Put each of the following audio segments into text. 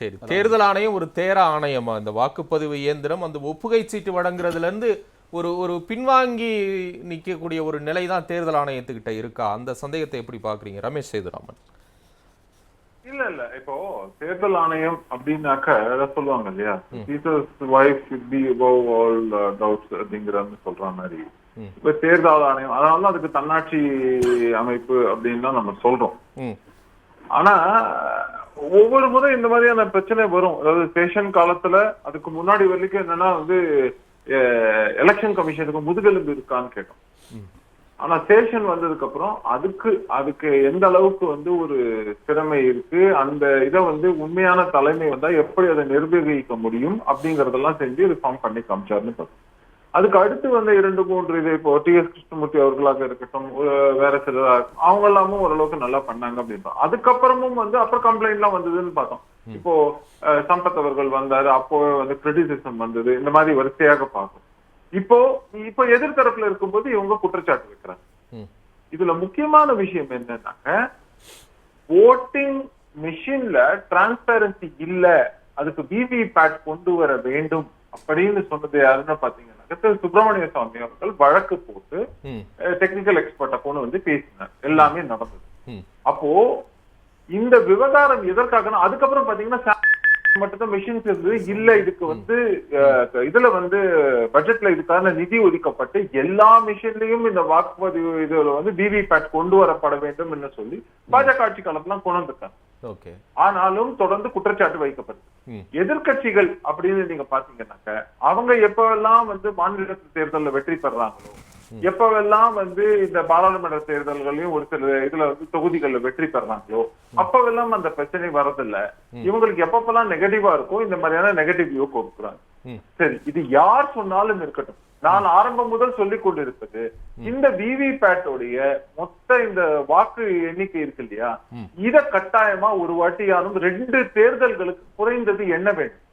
சரி, தேர்தல் ஆணையம் ஒரு தேர ஆணையமா? இந்த வாக்குப்பதிவு இயந்திரம் அந்த ஒப்புகை சீட்டு வழங்குறதுல இருந்து ஒரு பின்வாங்கி நிற்கக்கூடிய ஒரு நிலை தான் தேர்தல் ஆணையத்துக்கிட்ட இருக்கா? அந்த சந்தேகத்தை எப்படி பாக்குறீங்க ரமேஷ் சேதுராமன்? இல்ல இப்போ தேர்தல் ஆணையம் அப்படின்னாக்க சொல்லுவாங்க இல்லையா, Jesus wife should be above all doubts அப்படிங்கிறன்னு சொல்ற மாதிரி இப்ப தேர்தல் ஆணையம், அதனால அதுக்கு தன்னாட்சி அமைப்பு அப்படின்னு தான் நம்ம சொல்றோம். ஆனா ஒவ்வொரு முறை இந்த மாதிரியான பிரச்சனை வரும். அதாவது ஸ்டேஷன் காலத்துல அதுக்கு முன்னாடி வரைக்கும் என்னன்னா எலெக்ஷன் கமிஷனுக்கு முதுகெலும்பு இருக்கான்னு கேட்டோம். ஆனா ஸ்டேஷன் வந்ததுக்கு அப்புறம் அதுக்கு எந்த அளவுக்கு ஒரு திறமை இருக்கு, அந்த இதை உண்மையான தலைமை வந்தா எப்படி அதை நிர்வகிக்க முடியும் அப்படிங்கறதெல்லாம் செஞ்சு ரிஃபார்ம் பண்ணி காமிச்சாருன்னு பார்த்தோம். அதுக்கு அடுத்து 2-3 இது இப்போ டி.எஸ். கிருஷ்ணமூர்த்தி அவர்களாக இருக்கட்டும், வேற சிலர் அவங்க எல்லாமும் ஓரளவுக்கு நல்லா பண்ணாங்க அப்படின்னு. அதுக்கப்புறமும் அப்புறம் கம்ப்ளைண்ட் எல்லாம் வந்ததுன்னு பார்த்தோம். இப்போ சம்பத் அவர்கள் வந்தாரு, அப்போ கிரிட்டிசிசம் வந்தது, இந்த மாதிரி வரிசையாக பார்க்கும். இப்போ எதிர்த்தரப்புல இருக்கும்போது இவங்க குற்றச்சாட்டு வைக்கிறாங்க. இதுல முக்கியமான விஷயம் என்னன்னாக்க, ஓட்டிங் மிஷின்ல டிரான்ஸ்பரன்சி இல்ல, அதுக்கு விவிபேட் கொண்டு வர வேண்டும் அப்படின்னு சொன்னது யாருன்னு பாத்தீங்கன்னா சுப்பிரமணிய சுவாமி அவர்கள் வழக்கு போட்டு டெக்னிக்கல் எக்ஸ்பர்ட்டை கொண்டு பேசினார். எல்லாமே நடந்தது. அப்போ இந்த விவகாரம் எதற்காக, அதுக்கப்புறம் பாத்தீங்கன்னா மட்டும்தான் மிஷின்ஸ் இருந்தது இல்ல, இதுக்கு இதுல பட்ஜெட்ல இதுக்கான நிதி ஒதுக்கப்பட்டு எல்லா மிஷின்லயும் இந்த வாக்குப்பதிவு இதுல விவிபேட் கொண்டு வரப்பட வேண்டும் என்று சொல்லி பாஜக ஆட்சி காலத்துல கொண்டு வந்திருக்காங்க. ஆனாலும் தொடர்ந்து குற்றச்சாட்டு வைக்கப்படுது. எதிர்கட்சிகள் அப்படின்னு நீங்க பாத்தீங்கன்னாக்க, அவங்க எப்பவெல்லாம் மாநில தேர்தலில் வெற்றி பெறாங்களோ, எப்பவெல்லாம் இந்த பாராளுமன்ற தேர்தல்களையும் ஒரு சில இதுல தொகுதிகள்ல வெற்றி பெறாங்களோ, அப்பவெல்லாம் அந்த பிரச்சனை வரதில்ல. இவங்களுக்கு எப்பப்பெல்லாம் நெகட்டிவா இருக்கோ இந்த மாதிரியான நெகட்டிவ் வியூ கொடுக்குறாங்க. சரி, இது யார் சொன்னாலும் இருக்கட்டும், நான் ஆரம்பம் முதல் சொல்லிக் கொண்டிருப்பது, இந்த விவிபேட்டோடைய மொத்த இந்த வாக்கு எண்ணிக்கை இருக்கு இல்லையா, இத கட்டாயமா ஒரு வாட்டியாலும் 2 தேர்தல்களுக்கு குறைந்தது என்ன வேண்டும்.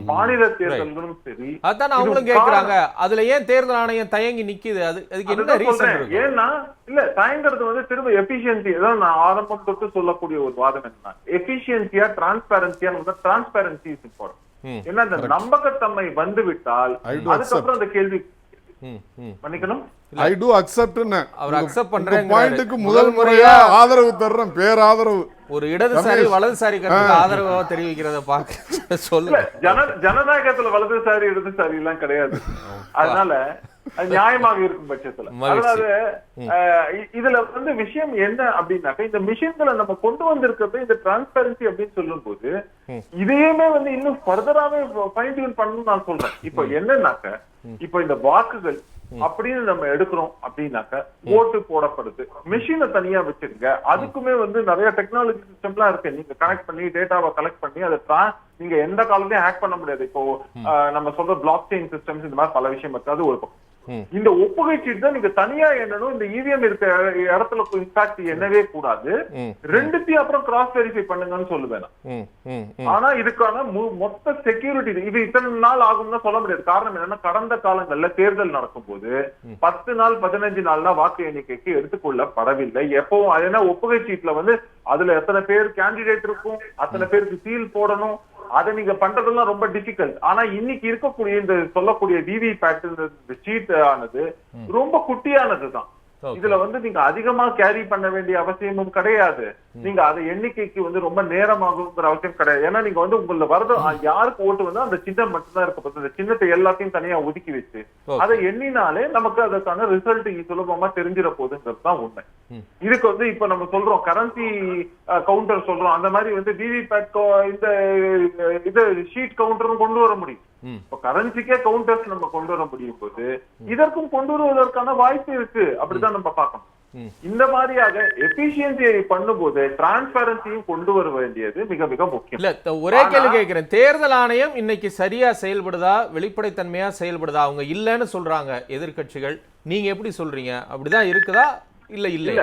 மாநில தேர்தல்களும் சரி, அதான் அவங்களும் கேக்குறாங்க. அதுல ஏன் தேர்தல் ஆணையம் தயங்கி நிக்குது? அதுக்கு என்ன ரீசன்? ஏன்னா இல்ல தயங்குறது திரும்ப எபிஷியன்சி. அதான் நான் ஆரம்பம் தொட்டு சொல்லக்கூடிய ஒரு வாதம் என்ன, எபிஷியன்சியா டிரான்ஸ்பரன்சியா, டிரான்ஸ்பரன்சி இஸ் இம்பார்ட்டன்ட். ஏன்னா அந்த நம்பகத்தன்மை வந்துவிட்டால் அதுக்கப்புறம் அந்த கேள்வி பண்ணிக்கணும். I do accept அவர் அக்செப்ட் பண்றேன். பாயிண்ட்க்கு முதல் முறையா ஆதரவு தர்றேன், பேராதரவு. ஒரு இடதுசாரி வலதுசாரி கருத்துக்கு ஆதரவா தெரிவிக்கிறத பாக்க சொல்லுங்க. ஜனநாயகத்துல வலதுசாரி இடதுசாரி எல்லாம் கிடையாது. அதனால அது நியாயமாக இருக்கும் பட்சத்துல. அதாவது இதுல விஷயம் என்ன அப்படின்னாக்க, இந்த மிஷின்களை நம்ம கொண்டு வந்திருக்கிறது இந்த டிரான்ஸ்பரன்சி அப்படின்னு சொல்லும் போது இதையுமே இன்னும் ஃபர்தராவே ஃபைன் டியூன் பண்ணணும்னு நான் சொல்றேன். இப்போ என்னன்னாக்க, இப்போ இந்த வாக்குகள் அப்படின்னு நம்ம எடுக்கிறோம் அப்படின்னாக்க, ஓட்டு போடப்படுது, மிஷினை தனியா வச்சிருங்க. அதுக்குமே நிறைய டெக்னாலஜி சிஸ்டம் எல்லாம் இருக்கு. நீங்க கனெக்ட் பண்ணி டேட்டாவை கலெக்ட் பண்ணி அதை நீங்க எந்த காலத்தையும் ஹேக் பண்ண முடியாது. இப்போ நம்ம சொல்ற பிளாக் செயின் சிஸ்டம்ஸ், இந்த மாதிரி பல விஷயம் இருக்கு. அது ஒரு பக்கம். இந்த ஒப்புகை சீட்டு தான் நீங்க தனியா எண்ணணும். இந்த இவிஎம் இருக்க இடத்துல இன்ஃபேக்ட் எண்ணவே கூடாது. ரெண்டுத்தையும் அப்புறம் கிராஸ் வெரிஃபை பண்ணுங்கன்னு சொல்லுவேன். ஆனா இதுக்கான மொத்த செக்யூரிட்டி இது இத்தனை நாள் ஆகும்னு சொல்ல முடியாது. காரணம் என்னன்னா, கடந்த காலங்கள்ல தேர்தல் நடக்கும் போது 10 நாள் 15 நாள்னா வாக்கு எண்ணிக்கைக்கு எடுத்துக்கொள்ளப்படவில்லை. எப்பவும் அது ஒப்புகை சீட்ல அதுல எத்தனை பேர் கேண்டிடேட் இருக்கும், அத்தனை பேருக்கு சீல் போடணும், அதை நீங்க பண்றதெல்லாம் ரொம்ப டிஃபிகல்ட். ஆனா இன்னைக்கு இருக்கக்கூடிய இந்த சொல்லக்கூடிய விவிபேட் சீட் ஆனது ரொம்ப குட்டியானதுதான். இதுல நீங்க அதிகமா கேரி பண்ண வேண்டிய அவசியமும் கிடையாது. நீங்க அதை எண்ணிக்கைக்கு ரொம்ப நேரமாகுங்கிற அவசியம் கிடையாது. ஏன்னா நீங்க உங்கள வரது யாருக்கு ஓட்டு அந்த சின்னம் மட்டும்தான் இருக்க. அந்த சின்னத்தை எல்லாத்தையும் தனியா ஒதுக்கி வச்சு அதை எண்ணினாலே நமக்கு அதற்கான ரிசல்ட் சுலபமா தெரிஞ்சிட போகுதுங்கிறது தான் உண்மை. இதுக்கு இப்ப நம்ம சொல்றோம் கரன்சி கவுண்டர் சொல்றோம், அந்த மாதிரி விவிபேட் இந்த இது ஷீட் கவுண்டரும் கொண்டு வர முடியும். இப்ப கரன்சிக்கே கவுண்டர்ஸ் நம்ம கொண்டு வர முடியும் போது இதற்கும் கொண்டு வருவதற்கான வாய்ப்பு இருக்கு. அப்படிதான் நம்ம பார்க்கணும். இந்த மாதிரியாக எபிஷியன்சியை பண்ணும்போது டிரான்ஸ்பரன்சியும் கொண்டு வர வேண்டியது மிக மிக முக்கியம். இல்ல, ஒரே கேள்வி கேட்கிறேன். தேர்தல் ஆணையம் இன்னைக்கு சரியா செயல்படுதா, வெளிப்படைத்தன்மையா செயல்படுதா? அவங்க இல்லன்னு சொல்றாங்க எதிர்கட்சிகள். நீங்க எப்படி சொல்றீங்க? அப்படிதான் இருக்குதா இல்ல இல்ல?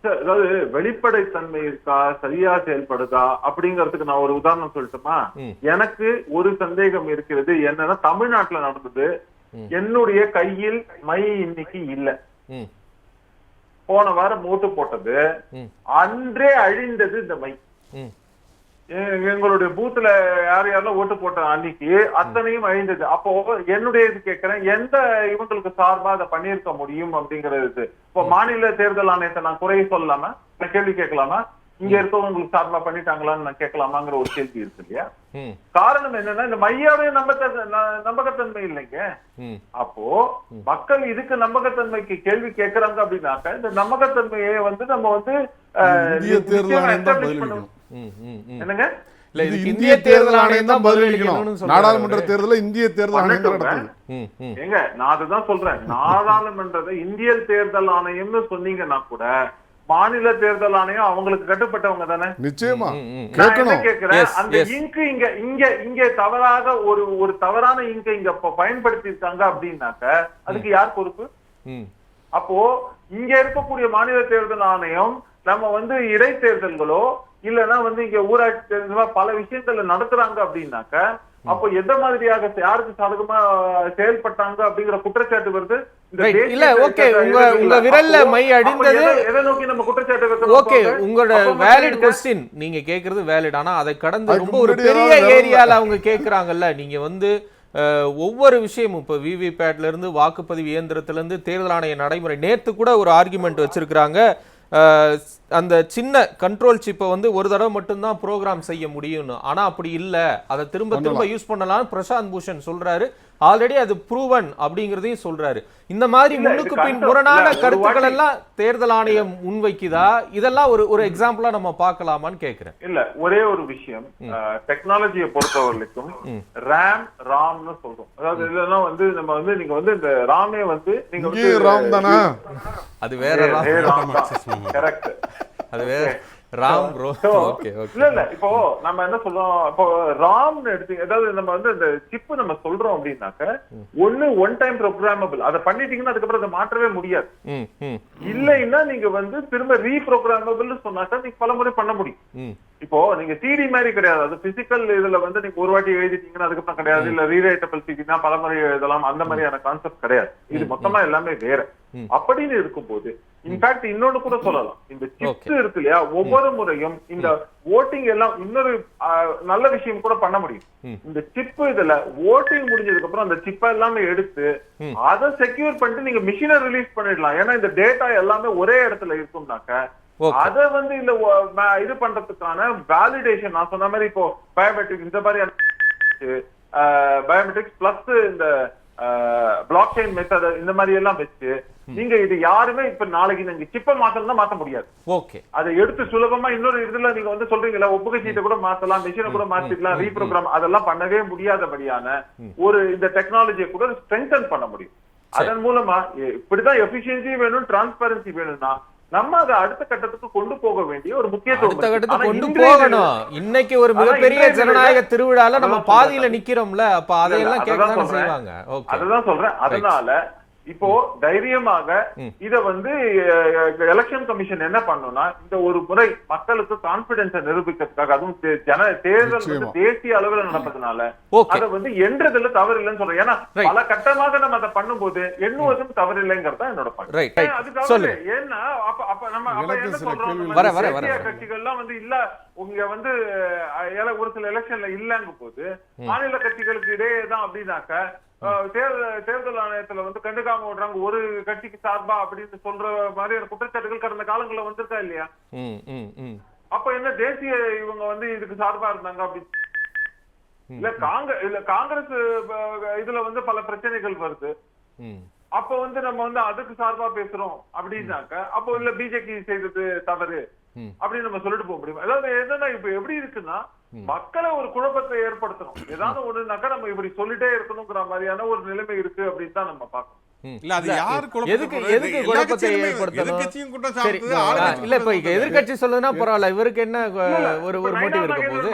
அதாவது வெளிப்படைத்தன்மை இருக்கா, சரியா செயல்படுதா அப்படிங்கறதுக்கு நான் ஒரு உதாரணம் சொல்லட்டுமா? எனக்கு ஒரு சந்தேகம் இருக்கிறது. என்னன்னா, தமிழ்நாட்டுல நடந்தது, என்னுடைய கையில் மை இன்னைக்கு இல்ல, போன வாரம் ஓட்டு போட்டது, அன்றே அழிந்தது இந்த மை. எங்களுடைய பூத்துல யார் யாரெல்லாம் ஓட்டு போட்ட அன்னைக்கு அத்தனையும் அழிந்தது. அப்போ என்னுடைய இது கேட்கிறேன், எந்த இவங்களுக்கு சார்பா அதை பண்ணியிருக்க முடியும் அப்படிங்கிறது. இப்போ மாநில தேர்தல் ஆணையத்தை நான் குறை சொல்லலாமா, நான் கேள்வி கேட்கலாமா, இங்க இருக்கவங்களுக்கு சார்பா பண்ணிட்டாங்களான்னு நான் கேட்கலாமாங்கிற ஒரு கேள்வி இருக்கு இல்லையா? காரணம் என்னன்னா இந்த மையாவே நம்பகத்தன்மை இல்லைங்க. அப்போ மக்கள் இதுக்கு நம்பகத்தன்மைக்கு கேள்வி கேட்கறாங்க அப்படின்னாக்க இந்த நம்பகத்தன்மையை வந்து நம்ம வந்து என்னங்க இந்திய தேர்தல் ஆணையம் தான் பதிலளிக்கணும். நாடாளுமன்ற தேர்தல இந்திய தேர்தல் ஆணையம் நடத்துது. ஏங்க நான் அதுதான் சொல்றேன், நாடாளுமன்றத்தை இந்திய தேர்தல் ஆணையம்னு சொன்னீங்கன்னா கூட மாநில தேர்தல் ஆணையம் அவங்களுக்கு கட்டுப்பட்டவங்க தானே. நிச்சயமா கேட்கிறேன், அந்த இங்கு இங்க தவறாக ஒரு தவறான இங்க பயன்படுத்தி இருக்காங்க அப்படின்னாக்க அதுக்கு யார் பொறுப்பு? அப்போ இங்க இருக்கக்கூடிய மாநில தேர்தல் ஆணையம் நம்ம வந்து இடைத்தேர்தல்களோ இல்லன்னா வந்து இங்க ஊராட்சி தேர்தல் பல விஷயங்கள்ல நடத்துறாங்க அப்படின்னாக்க அப்போ எந்த மாதிரியாக யாருக்கு சாதகமா செயல்பட்டாங்க அப்படிங்கிற குற்றச்சாட்டு வருது. இல்ல ஓகே, உங்க விரல்ல மை அடிந்தது எதை நோக்கி நம்ம குற்றச்சாட்டு வைக்கிறோம்? ஓகே, உங்களோட வேலிட் क्वेश्चन நீங்க கேக்குறது வேலிட். ஆனா அதை கடந்து ரொம்ப ஒரு பெரிய ஏரியால அவங்க கேக்குறாங்கல்ல. நீங்க வந்து ஒவ்வொரு விஷயமும் இப்ப விவிபேட்ல இருந்து வாக்குப்பதிவு இயந்திரத்துல இருந்து தேர்தல் ஆணைய நடைமுறை, நேத்து கூட ஒரு ஆர்குமெண்ட் வச்சிருக்காங்க, அந்த சின்ன கண்ட்ரோல் சிப்பை வந்து ஒரு தடவை மட்டும்தான் ப்ரோக்ராம் செய்ய முடியும்னு. ஆனா அப்படி இல்ல, அதை திரும்ப திரும்ப யூஸ் பண்ணலாம் பிரசாந்த் பூஷன் சொல்றாரு. ஆல்ரெடி அது ப்ரூவன் அப்படிங்கறதையும் சொல்றாரு. இந்த மாதிரி முன்னுக்கு பின் முரணான கருத்துக்கள் எல்லாம் தேர்தல் ஆணையம் முன்வைக்குதா? இதெல்லாம் ஒரு எக்ஸாம்பிளா நம்ம பார்க்கலாமான்னு கேக்குறேன். இல்ல, ஒரே ஒரு விஷயம், டெக்னாலஜியை பொறுத்தவரைக்கும் ராம்னு சொல்றோம். அதாவது இதெல்லாம் வந்து நம்ம வந்து நீங்க வந்து இந்த ராமே வந்து நீங்க வந்து ராம் தானா, அது வேற ராம். கரெக்ட், அது வேற ராம் ப்ரோ. Okay okay. இல்ல இப்போ நம்ம என்ன சொல்றோம், இப்போ ராம்னு எடுத்தீங்க, அதாவது நம்ம வந்து இந்த சிப் நம்ம சொல்றோம் அப்படின்னாக்க ஒன் டைம் ப்ரோக்ராமபிள். அதை பண்ணிட்டீங்கன்னா அதுக்கப்புறம் அதை மாற்றவே முடியாது. இல்லைன்னா நீங்க வந்து திரும்ப ரீப்ரோக்ராமபிள் சொன்னாக்கா நீங்க பல முறை பண்ண முடியும். இப்போ நீங்க சிடி மாதிரி கிடையாது, அது பிசிக்கல் இதுல வந்து நீங்க ஒரு வாட்டி எழுதிட்டீங்கன்னா அதுக்கப்புறம் கிடையாது. இல்ல ரீரைட்டபிள் சிடினா பல முறை எழுதலாம், அந்த மாதிரியான கான்செப்ட் கிடையாது. இது மொத்தமா எல்லாமே வேற. அப்படின்னு இருக்கும்போது இன்ஃபேக்ட் இன்னொன்னு கூட சொல்லலாம், இந்த சிப்ஸ் இருக்கு இல்லையா, ஒவ்வொரு முறையும் இந்த ஓட்டிங் எல்லாம் இன்னொரு நல்ல விஷயம் கூட பண்ண முடியும். இந்த சிப் இதுல ஓட்டிங் முடிஞ்சதுக்கு அப்புறம் அந்த சிப்பை எல்லாமே எடுத்து அதை செக்யூர் பண்ணிட்டு நீங்க மிஷினை ரிலீஸ் பண்ணிடலாம். ஏன்னா இந்த டேட்டா எல்லாமே ஒரே இடத்துல இருக்கும்னாக்க அத வந்து இந்த இது பண்றதுக்கான வேலிடேஷன் நான் சொன்ன மாதிரி இப்போ பயோமெட்ரிக்ஸ் இந்த மாதிரி பயோமெட்ரிக்ஸ் பிளஸ் இந்த பிளாக் செயின் மெத்தட் இந்த மாதிரி எல்லாம் வச்சு நீங்க இது யாருமே இப்ப நாளைக்கு நீங்க சிப்பை மாத்தலாம் மாத்த முடியாது. ஓகே, அதை எடுத்து சுலபமா இன்னொரு இதுல நீங்க வந்து சொல்றீங்களா, ஒப்புகை சீட்டை கூட மாத்தலாம், மிஷினை கூட மாத்திக்கலாம், ரீப்ரோகிராம் அதெல்லாம் பண்ணவே முடியாதபடியான ஒரு இந்த டெக்னாலஜியை கூட ஸ்ட்ரெங்தன் பண்ண முடியும். அதன் மூலமா இப்படிதான் எஃபிஷியன்சி வேணும், டிரான்ஸ்பரன்சி வேணும்னா நம்ம அதை அடுத்த கட்டத்துக்கு கொண்டு போக வேண்டிய ஒரு முக்கியத்துவம் கொண்டு போகணும். இன்னைக்கு ஒரு மிகப்பெரிய ஜனநாயக திருவிழால நம்ம பாதியில நிக்கிறோம்ல, அப்ப அதையெல்லாம் கேட்கதான் செய்வாங்க. அதுதான் சொல்றேன். அதனால இப்போ தைரியமாக இத வந்து எலெக்ஷன் கமிஷன் என்ன பண்ணும்னா, இந்த ஒரு முறை மக்களுக்கு கான்பிடன்ஸை நிரூபிக்கிறதுக்காக, அதுவும் தேர்தல் வந்து தேசிய அளவில் நடப்பதனால அதை வந்து எண்றதுல தவறு இல்லைன்னு சொல்றேன். ஏன்னா பல கட்டமாக நம்ம அதை பண்ணும்போது எண்ணுவதும் தவறு இல்லைங்கிறதா என்னோட பாயிண்ட். அதுக்காக ஏன்னா அப்ப நம்ம என்ன சொல்றோம், கட்சிகள்லாம் வந்து இல்ல உங்க வந்து ஒரு சில எலெக்ஷன்ல இல்லங்கும் போது மாநில கட்சிகளுக்கு இடையேதான் அப்படின்னாக்க தேர்தல் ஆணையத்துல வந்து கண்டுக்காம விடுறாங்க ஒரு கட்சிக்கு சார்பா அப்படின்னு சொல்ற மாதிரியான குற்றச்சாட்டுகள் கடந்த காலங்கள்ல வந்திருக்கா இல்லையா? அப்ப என்ன தேசிய இவங்க வந்து இதுக்கு சார்பா இருந்தாங்க அப்படி இல்ல காங்கிரஸ் இதுல வந்து பல பிரச்சனைகள் வருது. அப்ப வந்து நம்ம வந்து அதுக்கு சார்பா பேசுறோம் அப்படின்னாக்க அப்போ இல்ல பிஜேபி செய்தது தவறு அப்படின்னு நம்ம சொல்லிட்டு போக முடியும். அதாவது என்னன்னா இப்ப எப்படி இருக்குன்னா மக்களை ஒரு குழப்பத்தை ஏற்படுத்தணும், ஏதாவது ஒண்ணுனாக்கா நம்ம இப்படி சொல்லிட்டே இருக்கணுங்கிற மாதிரியான ஒரு நிலைமை இருக்கு அப்படின்னு தான் நம்ம பார்க்கணும். எதிர்கட்சி சொல்லுதுன்னா பரவாயில்ல, இவருக்கு என்ன ஒரு மோட்டிவ் இருக்க போகுது?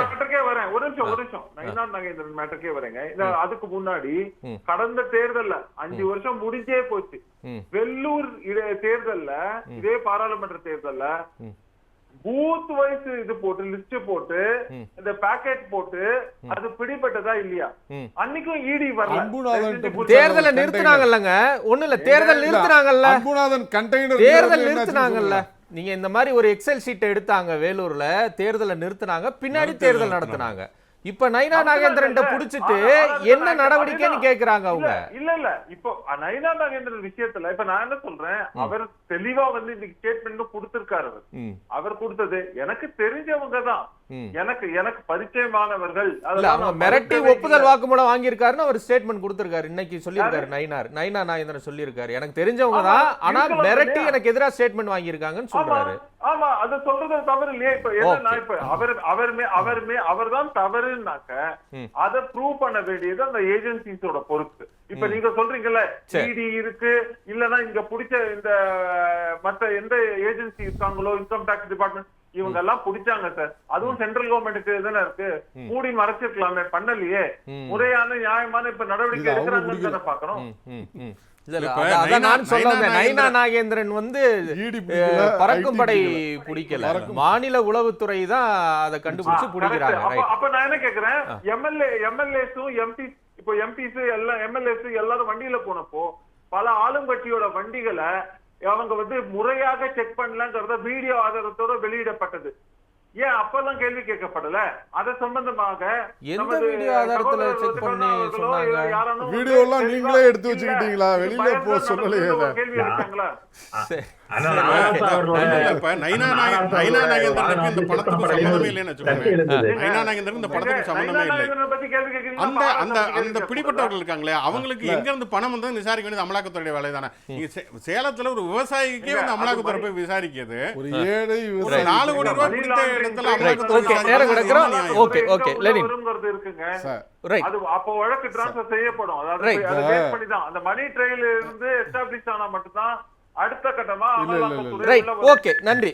ஒரு நிமிஷம் நயினார் நாகேந்திரன் மேட்டருக்கே வரேங்க. அதுக்கு முன்னாடி கடந்த தேர்தல்ல 5 வருஷம் முடிஞ்சே போச்சு. வெள்ளூர் தேர்தல்ல இதே பாராளுமன்ற தேர்தல்ல பூத் வைஸ் இது போட்டு லிஸ்ட் போட்டு இந்த பாக்கெட் போட்டு அது பிடிபட்டதா இல்லையா? அன்னைக்கும் இடி வரல, தேர்தலை நிறுத்தினாங்கல்லங்க. ஒண்ணு இல்ல, தேர்தல் நிறுத்தினாங்கல்ல, அன்புநாதன் கண்டெய்னர் தேர்தல் நிறுத்தினாங்கல்ல. நீங்க இந்த மாதிரி ஒரு எக்ஸல் ஷீட் எடுத்தாங்க வேலூர்ல, தேர்தலை நிறுத்தினாங்க, பின்னாடி தேர்தல் நடத்தினாங்க. இப்ப நயினா நாகேந்திரன் புடிச்சிட்டு என்ன நடவடிக்கைன்னு கேக்குறாங்க அவங்க. இல்ல இப்போ நயினா நாகேந்திரன் விஷயத்துல இப்ப நான் என்ன சொல்றேன், அவர் தெளிவா வந்து இன்னைக்கு ஸ்டேட்மெண்ட் கொடுத்திருக்காரு. அவர் கொடுத்தது எனக்கு தெரிஞ்சவங்க தான், எனக்கு பரிச்சயமானவர்கள். மிரட்டி ஒப்புதல் வாக்குமூலம் வாங்கியிருக்காருன்னு ஒரு ஸ்டேட்மெண்ட் கொடுத்திருக்காரு. இன்னைக்கு சொல்லியிருக்காரு நயினா நாகேந்திரன் சொல்லியிருக்காரு, எனக்கு தெரிஞ்சவங்க தான், ஆனா மிரட்டி எனக்கு எதிராக ஸ்டேட்மெண்ட் வாங்கியிருக்காங்கன்னு சொல்றாரு. ஆமா, அது சொல்றது தவறு இல்லையா? இப்ப என்ன, இப்ப அவர் தான் தவறுனாக்க அதை ப்ரூவ் பண்ண வேண்டியது அந்த ஏஜென்சிஸோட பொறுப்பு. இப்ப நீங்க சொல்றீங்கல்ல இடி இருக்கு, இல்லன்னா இங்க பிடிச்ச இந்த மற்ற எந்த ஏஜென்சி இருக்காங்களோ, இன்கம் டாக்ஸ் டிபார்ட்மெண்ட், இவங்க எல்லாம் பிடிச்சாங்க சார். அதுவும் சென்ட்ரல் கவர்மெண்ட்டுக்கு தானே இருக்கு, மூடி மறைச்சிருக்கலாமே, பண்ணலையே. முறையான நியாயமான இப்ப நடவடிக்கை எடுக்கிறாங்கன்னு பாக்கணும். நயினா நாகேந்திரன் வந்து பறக்கும் படை பிடிக்கல, மாநில உளவுத்துறை தான் அதை கண்டுபிடிச்சு பிடிக்கிறாங்க. அப்ப நான் என்ன கேக்குறேன், எம்எல்ஏஸும் எம்பிஸ், இப்போ எம்பிஸ் எல்லாம் எம்எல்ஏஸ் எல்லாரும் வண்டியில போனப்போ பல ஆளுங்கட்சியோட வண்டிகளை அவங்க வந்து முறையாக செக் பண்ணலங்கிறத வீடியோ ஆதாரத்தோட வெளியிடப்பட்டது. ஏன் அப்பெல்லாம் கேள்வி கேட்கப்படல? அது சம்பந்தமாக எந்த வீடியோ ஆதாரத்துல செக் பண்ணி சொன்னாங்க? வீடியோ எல்லாம் நீங்களே எடுத்து வச்சுக்கிட்டீங்களா? வெளியில போ சொல்லலையே. கேள்வி கேட்டாங்களா? நயினா நாகேந்திரனுக்கு இந்த பணத்துக்கு சம்பந்தமே இல்லைன்னு வச்சுக்கோங்க. நயினா நாகேந்திரனுக்கு இந்த பணத்துக்கு சம்பந்தமே இல்லை. அந்த பிடிப்பட்டவர்கள் இருக்காங்களே, அவங்களுக்கு எங்க இருந்து பணம் வந்து விசாரிக்க வேண்டியது அமலாக்கத்துறைய வேலை தானே. சேலத்துல ஒரு விவசாயிக்கே வந்து அமலாக்கத்துறை போய் விசாரிக்கிறது, ஒரு ஏழை 4 கோடி ரூபாய் பிடித்த இடத்துல அமலாக்கத்துறை அப்போ வழக்கு டிரான்ஸ்பர் செய்யப்படும். அதாவது அந்த மணி ட்ரையல் இருந்து எஸ்டாப்ளிஷ் ஆனா மட்டும்தான் அடுத்த கட்டமா நன்றி.